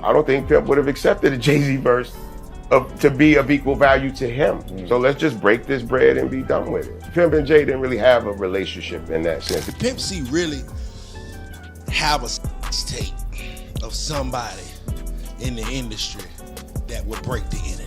I don't think Pimp would have accepted a Jay-Z verse to be of equal value to him. So let's just break this bread and be done with it. Pimp and Jay didn't really have a relationship in that sense. Pimp C really have a tape of somebody in the industry that would break the internet.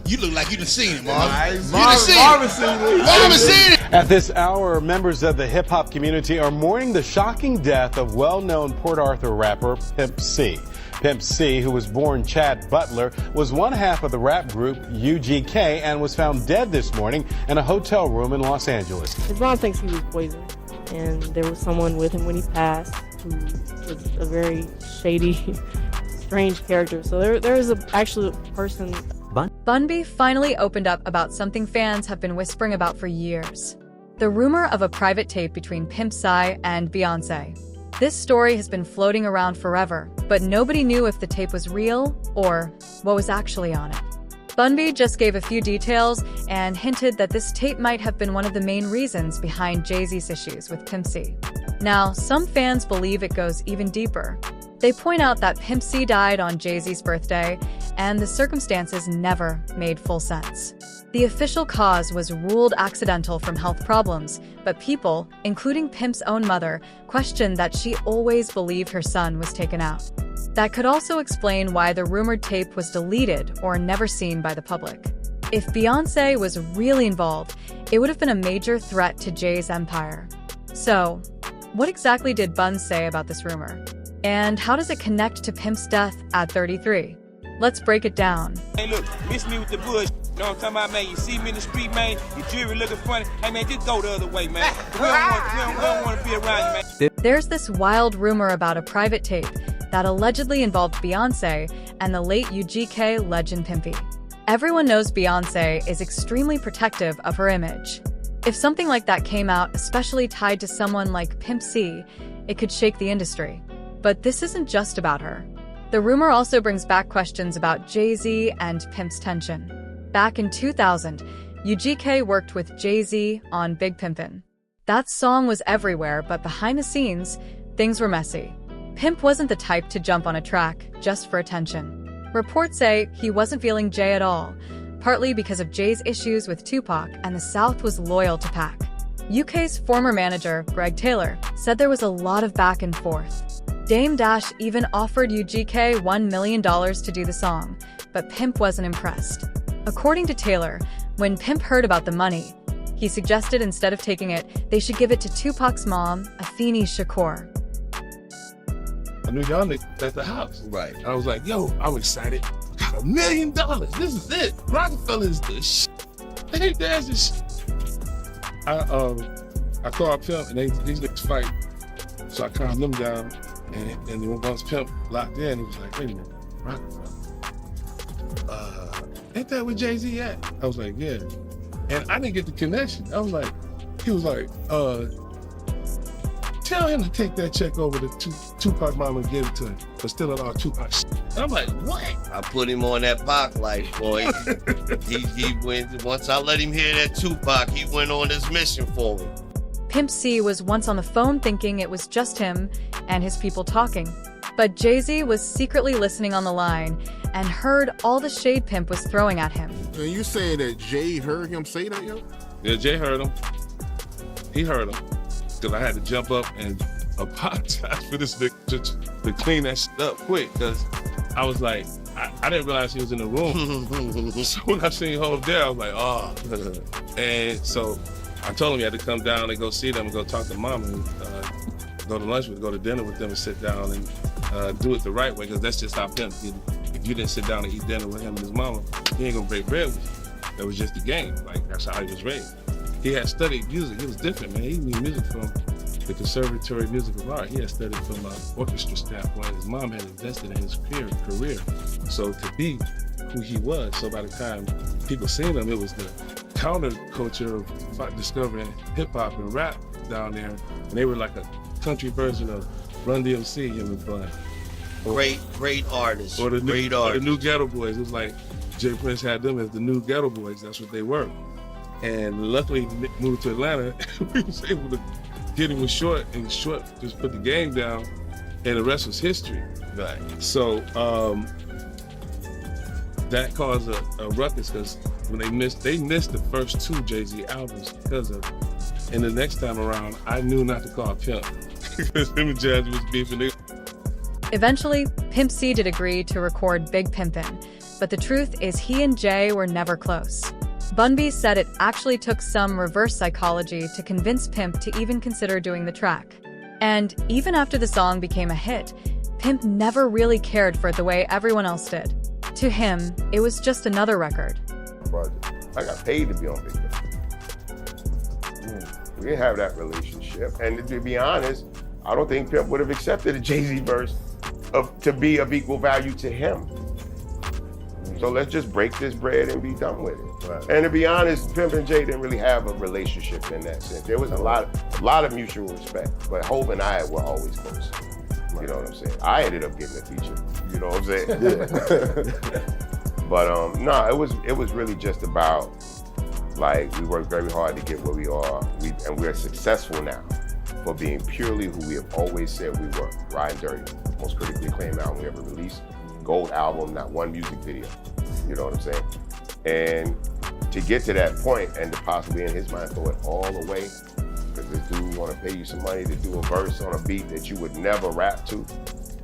You look like you done seen it, Marvin. Marvin seen it. At this hour, members of the hip-hop community are mourning the shocking death of well-known Port Arthur rapper Pimp C. Pimp C, who was born Chad Butler, was one half of the rap group UGK and was found dead this morning in a hotel room in Los Angeles. His mom thinks he was poisoned, and there was someone with him when he passed who was a very shady, strange character. So there is actually a person. Bun B finally opened up about something fans have been whispering about for years. The rumor of a private tape between Pimp C and Beyoncé. This story has been floating around forever, but nobody knew if the tape was real or what was actually on it. Bun B just gave a few details and hinted that this tape might have been one of the main reasons behind Jay-Z's issues with Pimp C. Now, some fans believe it goes even deeper. They point out that Pimp C died on Jay-Z's birthday, and the circumstances never made full sense. The official cause was ruled accidental from health problems, but people, including Pimp's own mother, questioned that she always believed her son was taken out. That could also explain why the rumored tape was deleted or never seen by the public. If Beyoncé was really involved, it would have been a major threat to Jay's empire. So, what exactly did Bun say about this rumor? And how does it connect to Pimp's death at 33? Let's break it down. Hey look, miss me with the bush. You know what I'm talking about, man? You see me in the street, man, your jewelry looking funny. Hey man, just go the other way, man. We don't want to be around you, man. There's this wild rumor about a private tape that allegedly involved Beyoncé and the late UGK legend Pimpy. Everyone knows Beyoncé is extremely protective of her image. If something like that came out, especially tied to someone like Pimp C, it could shake the industry. But this isn't just about her. The rumor also brings back questions about Jay-Z and Pimp's tension. Back in 2000, UGK worked with Jay-Z on Big Pimpin'. That song was everywhere, but behind the scenes, things were messy. Pimp wasn't the type to jump on a track just for attention. Reports say he wasn't feeling Jay at all, partly because of Jay's issues with Tupac and the South was loyal to Pac. UK's former manager, Greg Taylor, said there was a lot of back and forth. Dame Dash even offered UGK $1 million to do the song, but Pimp wasn't impressed. According to Taylor, when Pimp heard about the money, he suggested instead of taking it, they should give it to Tupac's mom, Afeni Shakur. I knew y'all niggas at the house. Right. I was like, yo, I'm excited. Got $1 million. This is it. Rockefeller is the shit. Hey, there's this shit. I called Pimp and these niggas fight. So I calmed them down. And then once Pimp locked in, he was like, wait a minute, Rockefeller. Ain't that where Jay-Z at? I was like, yeah. And I didn't get the connection. I was like, he was like, tell him to take that check over to Tupac mama and give it to him for stealing all Tupac shit. And I'm like, what? I put him on that Pac life, boy. he went, once I let him hear that Tupac, he went on his mission for me. Pimp C was once on the phone thinking it was just him and his people talking. But Jay-Z was secretly listening on the line and heard all the shade Pimp was throwing at him. And you saying that Jay heard him say that, yo? Yeah, Jay heard him. He heard him. Because I had to jump up and apologize for this nigga to clean that shit up quick. Because I was like, I didn't realize he was in the room. So when I seen Hov there, I was like, oh. And so I told him he had to come down and go see them and go talk to mom and go to lunch with, go to dinner with them and sit down and do it the right way, because that's just how Pimp did. If you didn't sit down and eat dinner with him and his mama, he ain't gonna break bread with you. That was just the game. Like, that's how he was raised. He had studied music. It was different, man. He knew music from the Conservatory of Music of Art. He had studied from an orchestra standpoint. His mom had invested in his career. So to be who he was, so by the time people seen him, it was the counterculture of discovering hip hop and rap down there. And they were like a country version of Run DMC, him and Bun. Great artists. Or the artists. New Ghetto Boys. It was like Jay Prince had them as the New Ghetto Boys. That's what they were. And luckily, Nick moved to Atlanta. We was able to get him with Short, and Short just put the game down, and the rest was history. Right. So that caused a ruckus because when they missed the first 2 Jay-Z albums because of it. And the next time around, I knew not to call Pimp because him and Jazzy was beefing. Eventually, Pimp C did agree to record Big Pimpin', but the truth is he and Jay were never close. Bun B said it actually took some reverse psychology to convince Pimp to even consider doing the track. And even after the song became a hit, Pimp never really cared for it the way everyone else did. To him, it was just another record. I got paid to be on Big Pimpin'. We didn't have that relationship. And to be honest, I don't think Pimp would have accepted a Jay-Z verse to be of equal value to him. So let's just break this bread and be done with it. Right. And to be honest, Pimp and Jay didn't really have a relationship in that sense. There was a lot of mutual respect, but Hov and I were always close. You know what I'm saying? I ended up getting a feature. You know what I'm saying? Yeah. But no, it was really just about, like, we worked very hard to get where we are, and we're successful now for being purely who we have always said we were. Riding Dirty, most critically acclaimed album we ever released, gold album, not one music video. You know what I'm saying? And to get to that point and to possibly in his mind throw it all away, because this dude want to pay you some money to do a verse on a beat that you would never rap to.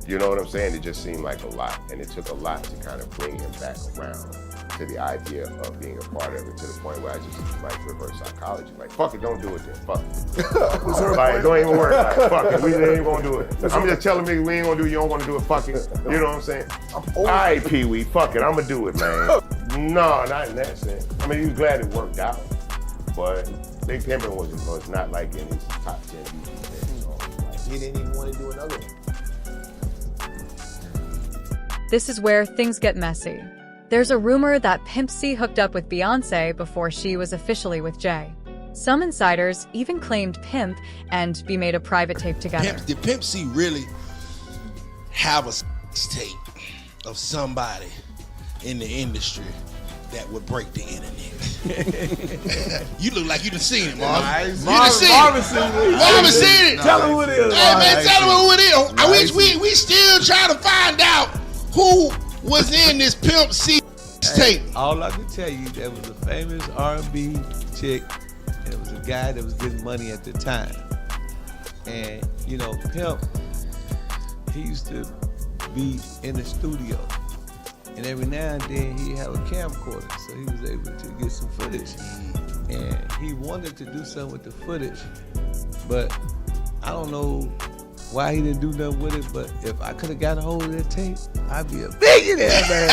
You know what I'm saying? It just seemed like a lot, and it took a lot to kind of bring him back around to the idea of being a part of it, to the point where I just like reverse psychology. Like, fuck it, don't do it then, fuck it. Like, don't even worry about it, fuck it, we ain't even gonna do it. I'm just telling me we ain't gonna do it, you don't wanna do it, fuck it. You know what I'm saying? All right, Pee-wee, fuck it, I'm gonna do it, man. No, not in that sense. I mean, he was glad it worked out, but Big Pimpin' was not like in his top 10 music. He didn't even want to do another one. This is where things get messy. There's a rumor that Pimp C hooked up with Beyoncé before she was officially with Jay. Some insiders even claimed Pimp and B made a private tape together. Did Pimp C really have a tape of somebody in the industry that would break the internet? You look like you done seen it, Marvin. You done seen it. Marvin seen it. Tell him who it is. Hey, man, tell him who it is. We still trying to find out who was in this Pimp C tape. All I can tell you, there was a famous R&B chick, and it was a guy that was getting money at the time. And, you know, Pimp, he used to be in the studio. And every now and then he'd have a camcorder, so he was able to get some footage. And he wanted to do something with the footage, but I don't know why he didn't do nothing with it, but if I could have got a hold of that tape, I'd be a billionaire, man.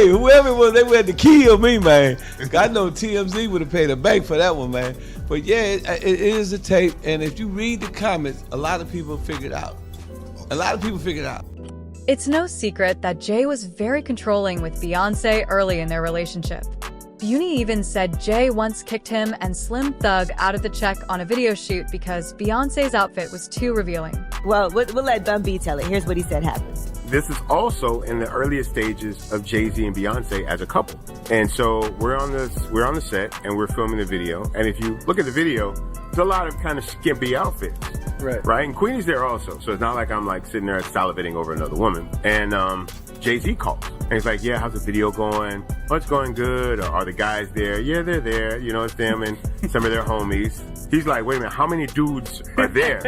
Whoever it was, they had to kill me, man. I know TMZ would have paid a bank for that one, man. But yeah, it is a tape, and if you read the comments, a lot of people figured out. It's no secret that Jay was very controlling with Beyoncé early in their relationship. Beauty even said Jay once kicked him and Slim Thug out of the check on a video shoot because Beyoncé's outfit was too revealing. Well, we'll let Bun B tell it. Here's what he said happened. This is also in the earliest stages of Jay-Z and Beyoncé as a couple. And so we're on the set and we're filming the video. And if you look at the video, there's a lot of kind of skimpy outfits. Right? And Queenie's there also. So it's not like I'm like sitting there salivating over another woman. And Jay-Z calls. And he's like, yeah, how's the video going? Oh, it's going good. Or, are the guys there? Yeah, they're there. You know, it's them and some of their homies. He's like, wait a minute, how many dudes are there?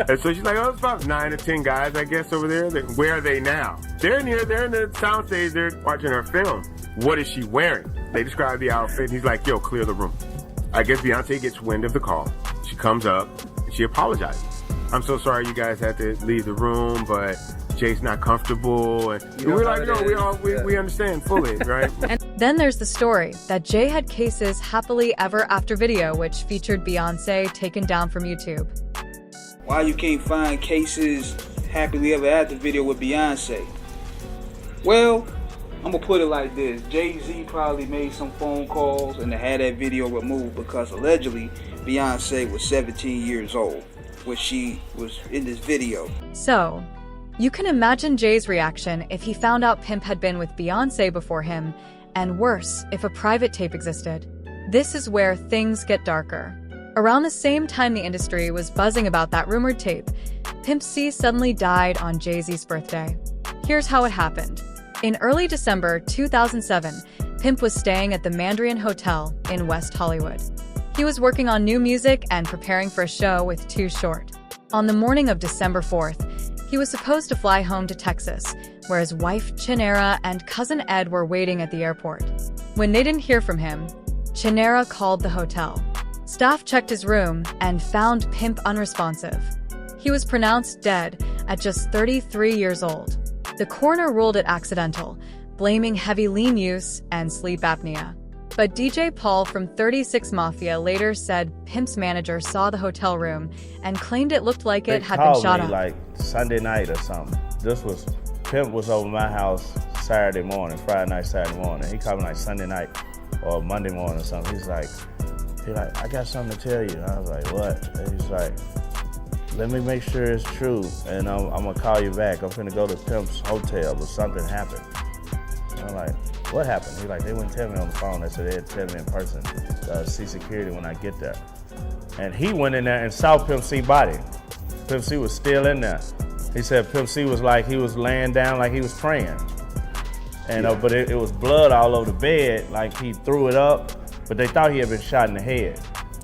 And so she's like, oh, it's about 9 or 10 guys, I guess, over there. Where are they now? They're in here. They're in the soundstage. They're watching her film. What is she wearing? They describe the outfit. And he's like, yo, clear the room. I guess Beyoncé gets wind of the call. She comes up and she apologizes. I'm so sorry you guys had to leave the room, but Jay's not comfortable. And we're like, no, we understand fully, right? And then there's the story that Jay had Case's Happily Ever After video, which featured Beyoncé taken down from YouTube. Why you can't find Case's Happily Ever After video with Beyoncé? Well, I'm gonna put it like this. Jay-Z probably made some phone calls and had that video removed because allegedly Beyoncé was 17 years old when she was in this video. So, you can imagine Jay's reaction if he found out Pimp had been with Beyoncé before him, and worse, if a private tape existed. This is where things get darker. Around the same time the industry was buzzing about that rumored tape, Pimp C suddenly died on Jay-Z's birthday. Here's how it happened. In early December 2007, Pimp was staying at the Mandarin Hotel in West Hollywood. He was working on new music and preparing for a show with Too Short. On the morning of December 4th, he was supposed to fly home to Texas, where his wife Chinera and cousin Ed were waiting at the airport. When they didn't hear from him, Chinera called the hotel. Staff checked his room and found Pimp unresponsive. He was pronounced dead at just 33 years old. The coroner ruled it accidental, blaming heavy lean use and sleep apnea. But DJ Paul from 36 Mafia later said Pimp's manager saw the hotel room and claimed it looked like it had been shot up. Like Sunday night or something. Pimp was over my house Saturday morning, Friday night, Saturday morning. He called me like Sunday night or Monday morning or something. He's like, I got something to tell you. I was like, what? And he's like, let me make sure it's true, and I'm gonna call you back. I'm finna go to Pimp's hotel, but something happened. And I'm like, what happened? He's like, they wouldn't tell me on the phone. They said they'd tell me in person. See security when I get there. And he went in there and saw Pimp C body. Pimp C was still in there. He said Pimp C was like, he was laying down like he was praying. And but it was blood all over the bed, like he threw it up, but they thought he had been shot in the head.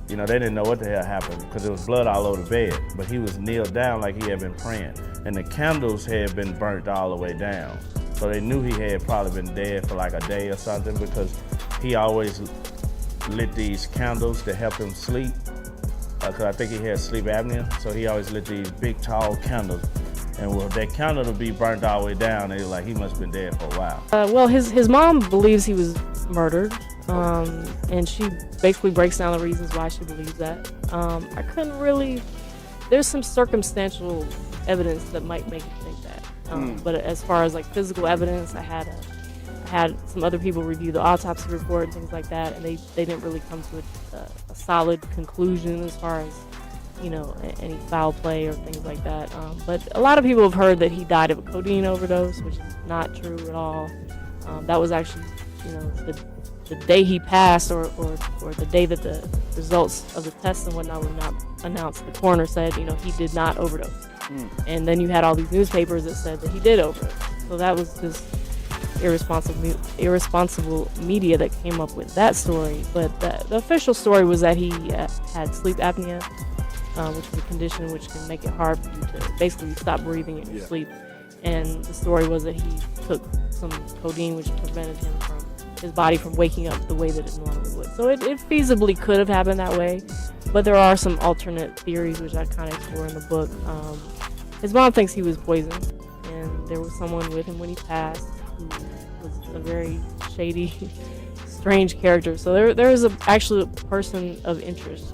They didn't know what the hell happened because there was blood all over the bed, but he was kneeled down like he had been praying. And the candles had been burnt all the way down. So they knew he had probably been dead for like a day or something because he always lit these candles to help him sleep. Because I think he had sleep apnea, so he always lit these big tall candles. And well, that candle would be burnt all the way down. They were like, he must have been dead for a while. Well, his mom believes he was murdered. And she basically breaks down the reasons why she believes that. I couldn't really, there's some circumstantial evidence that might make you think that. But as far as like physical evidence, I had some other people review the autopsy report and things like that, and they didn't really come to a solid conclusion as far as, any foul play or things like that. But a lot of people have heard that he died of a codeine overdose, which is not true at all. That was actually, the day he passed or the day that the results of the tests and whatnot were not announced, the coroner said, he did not overdose. And then you had all these newspapers that said that he did overdose. So that was just irresponsible media that came up with that story. But the official story was that he had sleep apnea, which is a condition which can make it hard for you to basically stop breathing in your sleep. And the story was that he took some codeine which prevented his body from waking up the way that it normally would. So it feasibly could have happened that way, but there are some alternate theories which I kind of explore in the book. His mom thinks he was poisoned, and there was someone with him when he passed who was a very shady, strange character. So there is actually a person of interest